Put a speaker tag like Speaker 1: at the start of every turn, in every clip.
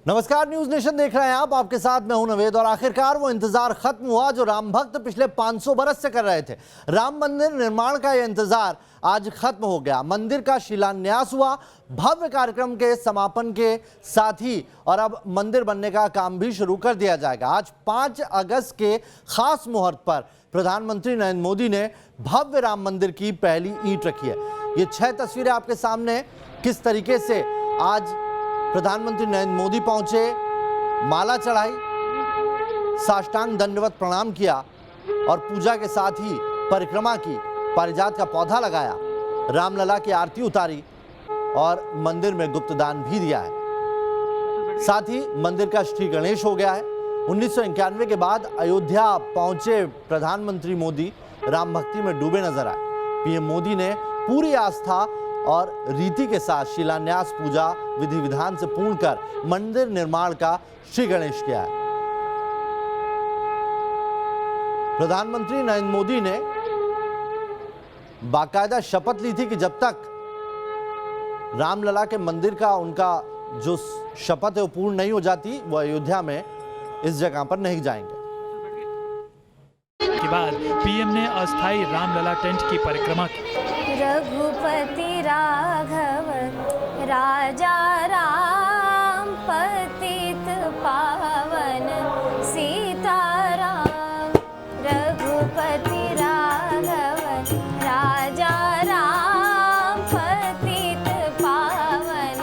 Speaker 1: नमस्कार, news nation देख रहे हैं आप। आपके साथ मैं हूं नवेद। और आखिरकार वो इंतजार खत्म हुआ जो राम भक्त पिछले 500 बरस से कर रहे थे। राम मंदिर निर्माण का यह इंतजार आज खत्म हो गया। मंदिर का शिलान्यास हुआ, भव्य कार्यक्रम के समापन के साथ ही, और अब मंदिर बनने का काम भी शुरू कर दिया जाएगा। आज 5 अगस्त के खास मुहूर्त पर प्रधानमंत्री नरेंद्र मोदी ने भव्य राम मंदिर की पहली ईंट रखी है। ये 6 तस्वीरें आपके सामने, किस तरीके से आज प्रधानमंत्री नरेंद्र मोदी पहुंचे, माला चढ़ाई, साष्टांग दंडवत प्रणाम किया और पूजा के साथ ही परिक्रमा की, पारिजात का पौधा लगाया, रामलला की आरती उतारी और मंदिर में गुप्तदान भी दिया है। साथ ही मंदिर का श्री गणेश हो गया है। 1991 के बाद अयोध्या पहुंचे प्रधानमंत्री मोदी राम भक्ति में डूबे नजर आए। पीएम मोदी ने पूरी आस्था और रीति के साथ शिलान्यास पूजा विधि विधान से पूर्ण कर मंदिर निर्माण का श्री गणेश किया है। प्रधानमंत्री नरेंद्र मोदी ने बाकायदा शपथ ली थी कि जब तक रामलला के मंदिर का उनका जो शपथ है वो पूर्ण नहीं हो जाती, वो अयोध्या में इस जगह पर नहीं जाएंगे।
Speaker 2: के बाद पीएम ने अस्थायी रामलला टेंट की परिक्रमा की।
Speaker 3: रघुपति राघव राजा राम पतित पावन सीताराम। रघुपति राघव राजा राम पतित पावन।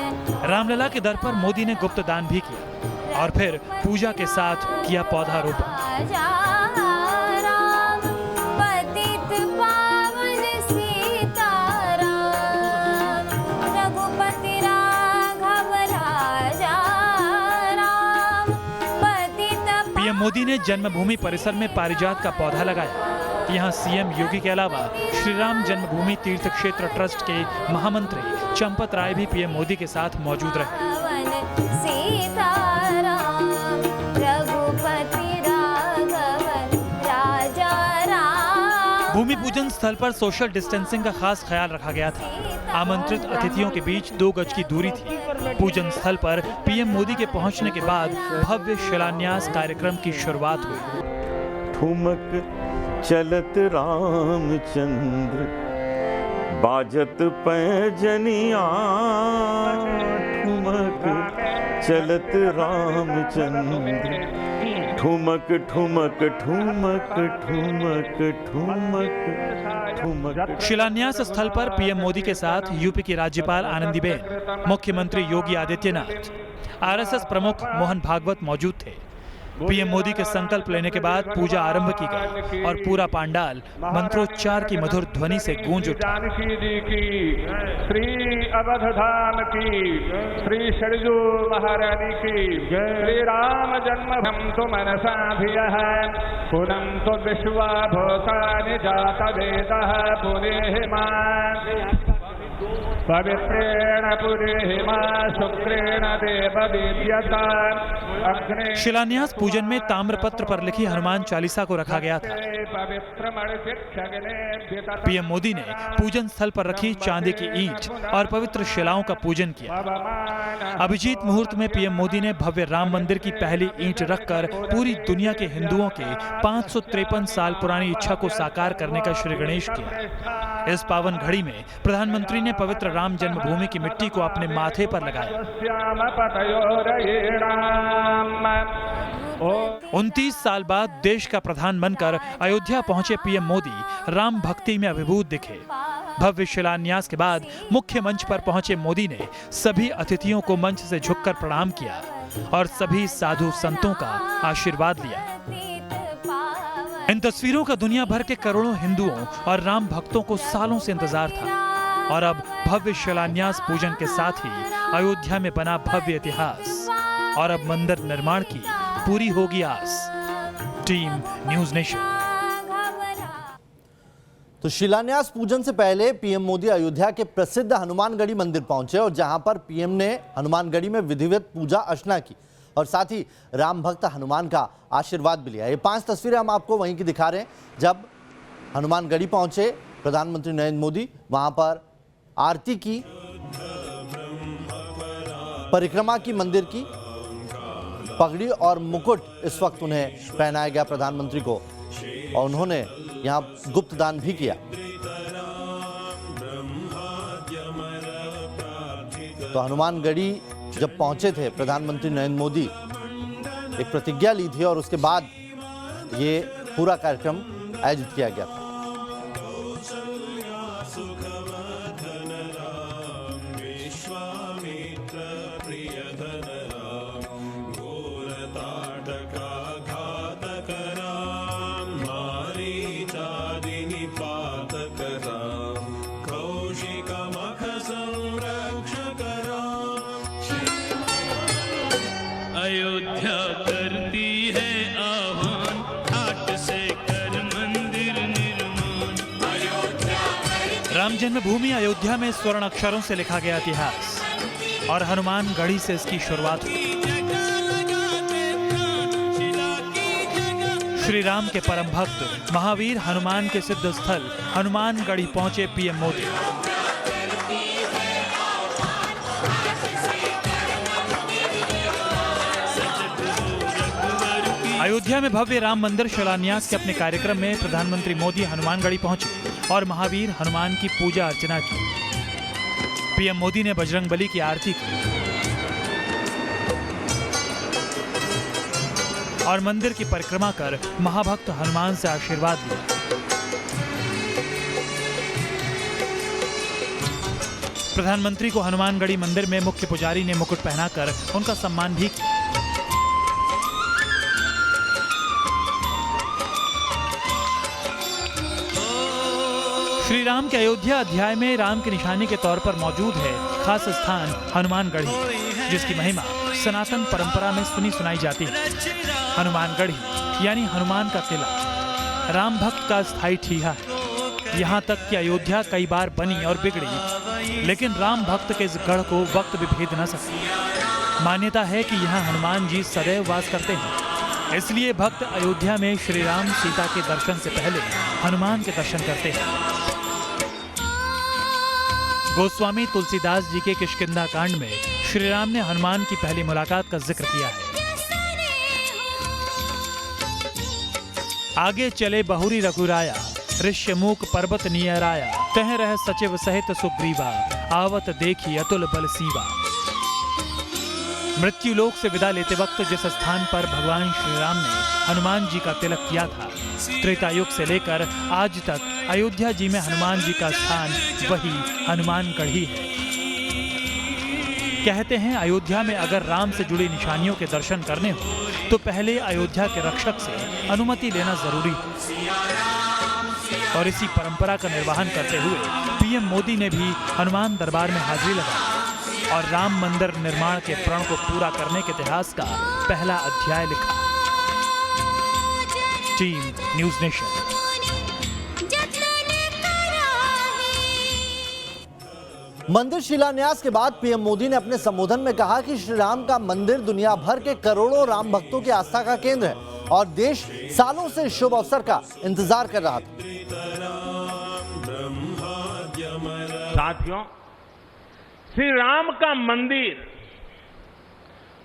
Speaker 2: रामलला के दर पर मोदी ने गुप्त दान भी किया और फिर पूजा के साथ किया पौधारोपण। पीएम मोदी ने जन्मभूमि परिसर में पारिजात का पौधा लगाया। यहाँ सीएम योगी के अलावा श्री राम जन्मभूमि तीर्थ क्षेत्र ट्रस्ट के महामंत्री चंपत राय भी पीएम मोदी के साथ मौजूद रहे। भूमि पूजन स्थल पर सोशल डिस्टेंसिंग का खास ख्याल रखा गया था। आमंत्रित अतिथियों के बीच 2 गज की दूरी थी। पूजन स्थल पर पीएम मोदी के पहुंचने के बाद भव्य शिलान्यास कार्यक्रम की शुरुआत हुई।
Speaker 4: ठुमक चलत रामचंद्र बाजत पैजनिया। ठुमक चलत रामचंद्र ठुमक ठुमक ठुमक ठुमक ठुमक ठुमक।
Speaker 2: शिलान्यास स्थल पर पीएम मोदी के साथ यूपी की राज्यपाल आनंदीबेन, मुख्यमंत्री योगी आदित्यनाथ, आरएसएस प्रमुख मोहन भागवत मौजूद थे। पीएम मोदी के संकल्प लेने के बाद पूजा आरंभ की गई और पूरा पंडाल मंत्रोच्चार की मधुर ध्वनि से गूंज उठा।
Speaker 5: श्री अवधधाम की, श्री शरजू महारानी की, श्री राम जन्मभूमि तो मनसा धियः पुनम तो विश्वा भूतानि जात वेदः पुरेहिमा पवित्रेण पुरेहिमा शुक्रेण देव दिव्यता।
Speaker 2: शिलान्यास पूजन में ताम्रपत्र पर लिखी हनुमान चालीसा को रखा गया था। पीएम मोदी ने पूजन स्थल पर रखी चांदी की ईंट और पवित्र शिलाओं का पूजन किया। अभिजीत मुहूर्त में पीएम मोदी ने भव्य राम मंदिर की पहली ईंट रखकर पूरी दुनिया के हिंदुओं के 553 साल पुरानी इच्छा को साकार करने का श्री गणेश किया। इस पावन घड़ी में प्रधानमंत्री ने पवित्र राम जन्मभूमि की मिट्टी को अपने माथे पर लगाया। 29 साल बाद देश का प्रधान बनकर अयोध्या पहुंचे पीएम मोदी राम भक्ति में अभिभूत दिखे। भव्य शिलान्यास के बाद मुख्य मंच पर पहुंचे मोदी ने सभी अतिथियों को मंच से झुककर प्रणाम किया और सभी साधु संतों का आशीर्वाद लिया। इन तस्वीरों का दुनिया भर के करोड़ों हिंदुओं और राम भक्तों को सालों से इंतजार था और अब भव्य शिलान्यास पूजन के साथ ही अयोध्या में बना भव्य इतिहास और अब मंदिर निर्माण की पूरी होगी आस। Team news nation.
Speaker 1: तो शिलान्यास पूजन से पहले पीएम मोदी अयोध्या के प्रसिद्ध हनुमानगढ़ी मंदिर पहुंचे और जहां पर पीएम ने हनुमानगढ़ी में विधिवत पूजा अर्चना की और साथ ही राम भक्त हनुमान का आशीर्वाद भी लिया। ये 5 तस्वीरें हम आपको वहीं की दिखा रहे हैं। जब हनुमानगढ़ी पहुंचे प्रधानमंत्री नरेंद्र मोदी, वहां पर आरती की, परिक्रमा की मंदिर की पगड़ी और मुकुट इस वक्त उन्हें पहनाया गया प्रधानमंत्री को, और उन्होंने यहाँ गुप्त दान भी किया। तो हनुमानगढ़ी जब पहुंचे थे प्रधानमंत्री नरेंद्र मोदी, एक प्रतिज्ञा ली थी और उसके बाद ये पूरा कार्यक्रम आयोजित किया गया था।
Speaker 6: अयोध्या करती है आह्वान, हाट से कर मंदिर निर्माण।
Speaker 2: राम जन्मभूमि अयोध्या में स्वर्ण अक्षरों से लिखा गया इतिहास, और हनुमानगढ़ी से इसकी शुरुआत हुई। श्री राम के परम भक्त महावीर हनुमान के सिद्ध स्थल हनुमानगढ़ी पहुंचे पीएम मोदी। अयोध्या में भव्य राम मंदिर शिलान्यास के अपने कार्यक्रम में प्रधानमंत्री मोदी हनुमानगढ़ी पहुंचे और महावीर हनुमान की पूजा अर्चना की। पीएम मोदी ने बजरंगबली की आरती की और मंदिर की परिक्रमा कर महाभक्त हनुमान से आशीर्वाद लिया। प्रधानमंत्री को हनुमानगढ़ी मंदिर में मुख्य पुजारी ने मुकुट पहनाकर उनका सम्मान भी किया। श्री राम के अयोध्या अध्याय में राम की निशानी के तौर पर मौजूद है खास स्थान हनुमानगढ़ी, जिसकी महिमा सनातन परंपरा में सुनी सुनाई जाती है। हनुमानगढ़ी यानी हनुमान का किला, राम भक्त का स्थायी ठीहा है। यहाँ तक कि अयोध्या कई बार बनी और बिगड़ी, लेकिन राम भक्त के इस गढ़ को वक्त भी भेद न सके। मान्यता है कि यहाँ हनुमान जी सदैव वास करते हैं, इसलिए भक्त अयोध्या में श्री राम सीता के दर्शन से पहले हनुमान के दर्शन करते हैं। गोस्वामी तुलसीदास जी के किष्किंधा कांड में श्री राम ने हनुमान की पहली मुलाकात का जिक्र किया है। आगे चले बहुरी रघुराया, ऋष्यमूक पर्वत नियराया, तह रह सचिव सहित सुग्रीवा, आवत देखी अतुल बल सीवा। मृत्यु लोक से विदा लेते वक्त जिस स्थान पर भगवान श्री राम ने हनुमान जी का तिलक किया था, त्रेता युग से लेकर आज तक अयोध्या जी में हनुमान जी का स्थान वही हनुमानगढ़ी है। कहते हैं अयोध्या में अगर राम से जुड़ी निशानियों के दर्शन करने हो तो पहले अयोध्या के रक्षक से अनुमति लेना जरूरी है। और इसी परंपरा का निर्वहन करते हुए पीएम मोदी ने भी हनुमान दरबार में हाजिरी लगाई और राम मंदिर निर्माण के प्रण को पूरा करने के इतिहास का पहला अध्याय लिखा। Team news nation.
Speaker 1: मंदिर शिलान्यास के बाद पीएम मोदी ने अपने संबोधन में कहा कि श्री राम का मंदिर दुनिया भर के करोड़ों राम भक्तों की आस्था का केंद्र है और देश सालों से शुभ अवसर का इंतजार कर रहा था।
Speaker 5: साथियों, श्री राम का मंदिर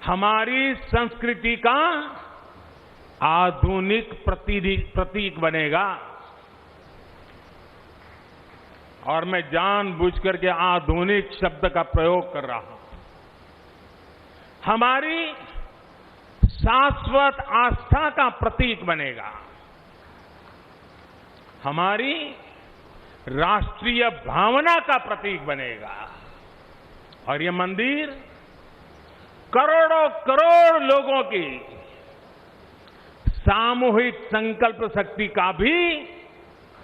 Speaker 5: हमारी संस्कृति का आधुनिक प्रतीक बनेगा, और मैं जानबूझकर के आधुनिक शब्द का प्रयोग कर रहा हूं। हमारी शाश्वत आस्था का प्रतीक बनेगा, हमारी राष्ट्रीय भावना का प्रतीक बनेगा, और ये मंदिर करोड़ों करोड़ लोगों की सामूहिक संकल्प शक्ति का भी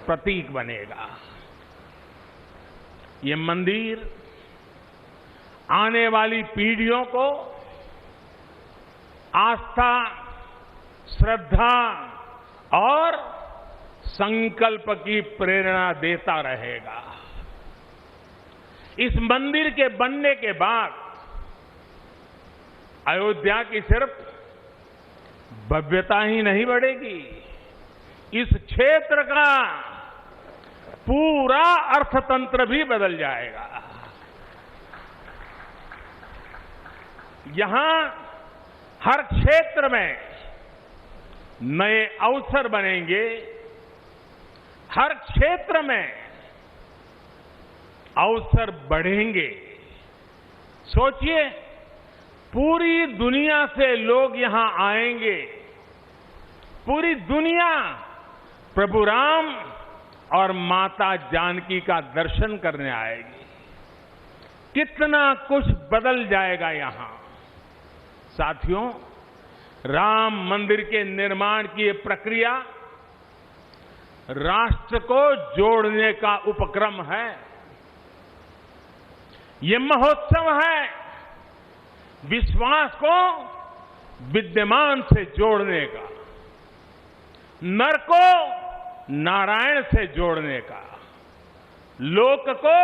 Speaker 5: प्रतीक बनेगा। ये मंदिर आने वाली पीढ़ियों को आस्था, श्रद्धा और संकल्प की प्रेरणा देता रहेगा। इस मंदिर के बनने के बाद अयोध्या की सिर्फ भव्यता ही नहीं बढ़ेगी, इस क्षेत्र का पूरा अर्थतंत्र भी बदल जाएगा। यहां हर क्षेत्र में नए अवसर बनेंगे, हर क्षेत्र में अवसर बढ़ेंगे। सोचिए, पूरी दुनिया से लोग यहां आएंगे, पूरी दुनिया प्रभु राम और माता जानकी का दर्शन करने आएगी। कितना कुछ बदल जाएगा यहां। साथियों, राम मंदिर के निर्माण की ये प्रक्रिया राष्ट्र को जोड़ने का उपक्रम है। ये महोत्सव है विश्वास को विद्यमान से जोड़ने का, नर को नारायण से जोड़ने का, लोक को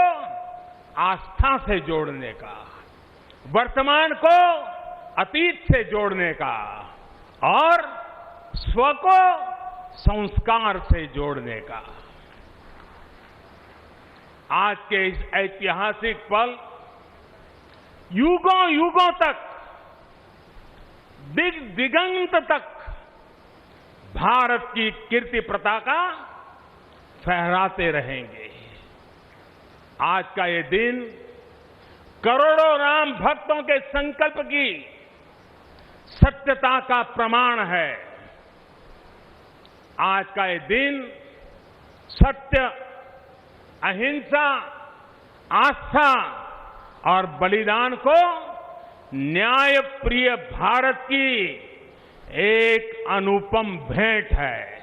Speaker 5: आस्था से जोड़ने का, वर्तमान को अतीत से जोड़ने का और स्व को संस्कार से जोड़ने का। आज के इस ऐतिहासिक पल युगों युगों तक, दिगंत तक भारत की कीर्ति पताका फहराते रहेंगे। आज का ये दिन करोड़ों राम भक्तों के संकल्प की सत्यता का प्रमाण है। आज का ये दिन सत्य, अहिंसा, आस्था और बलिदान को न्याय प्रिय भारत की एक अनुपम भेंट है।